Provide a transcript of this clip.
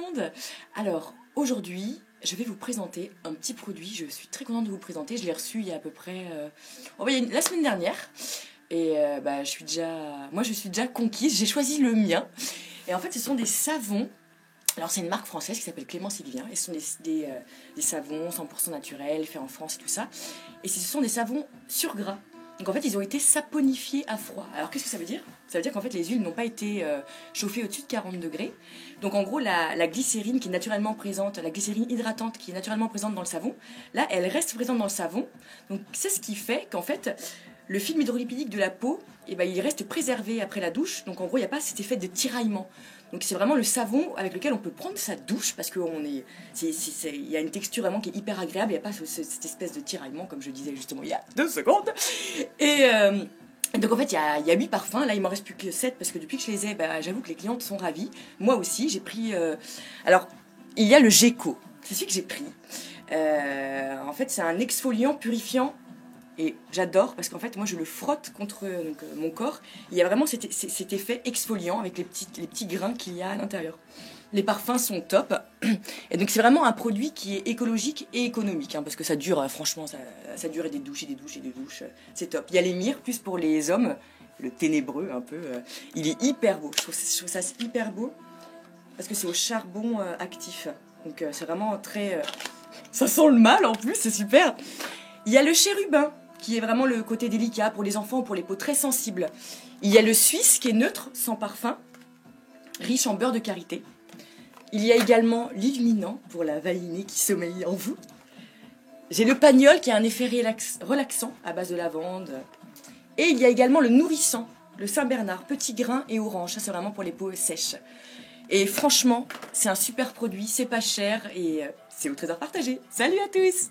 monde. Alors, aujourd'hui, je vais vous présenter un petit produit. Je suis très contente de vous le présenter. Je l'ai reçu il y a à peu près la semaine dernière. Et je suis déjà conquise. J'ai choisi le mien. Et en fait, ce sont des savons. Alors, c'est une marque française qui s'appelle Clément Sylvien. Et ce sont des savons 100% naturels, faits en France et tout ça. Et ce sont des savons sur gras. Donc en fait, ils ont été saponifiés à froid. Alors qu'est-ce que ça veut dire? Ça veut dire qu'en fait, les huiles n'ont pas été chauffées au-dessus de 40 degrés. Donc en gros, la glycérine qui est naturellement présente, la glycérine hydratante qui est naturellement présente dans le savon, là, elle reste présente dans le savon. Donc c'est ce qui fait qu'en fait, le film hydrolipidique de la peau, il reste préservé après la douche. Donc en gros, il n'y a pas cet effet de tiraillement. Donc c'est vraiment le savon avec lequel on peut prendre sa douche parce qu'il y a une texture vraiment qui est hyper agréable. Il n'y a pas cette espèce de tiraillement comme je disais justement il y a 2 secondes. Et donc en fait il y a 8 parfums. Là il m'en reste plus que 7 parce que depuis que je les ai, j'avoue que les clientes sont ravies. Moi aussi j'ai pris... Alors il y a le Geco, c'est celui que j'ai pris. En fait c'est un exfoliant purifiant. Et j'adore parce qu'en fait moi je le frotte contre mon corps. Il y a vraiment cet effet exfoliant avec les petits grains qu'il y a à l'intérieur. Les parfums sont top. Et donc c'est vraiment un produit qui est écologique et économique. Parce que ça dure, franchement, ça dure des douches et des douches et des douches. C'est top. Il y a l'émir, plus pour les hommes. Le ténébreux un peu. Il est hyper beau. Je trouve ça hyper beau. Parce que c'est au charbon actif. Donc c'est vraiment très... Ça sent le mal en plus, c'est super. Il y a le chérubin, qui est vraiment le côté délicat pour les enfants ou pour les peaux très sensibles. Il y a le suisse, qui est neutre, sans parfum, riche en beurre de karité. Il y a également l'illuminant, pour la valinée qui sommeille en vous. J'ai le pagnol, qui a un effet relaxant, à base de lavande. Et il y a également le nourrissant, le Saint-Bernard, petit grain et orange. Ça, c'est vraiment pour les peaux sèches. Et franchement, c'est un super produit, c'est pas cher et c'est au trésor partagé. Salut à tous!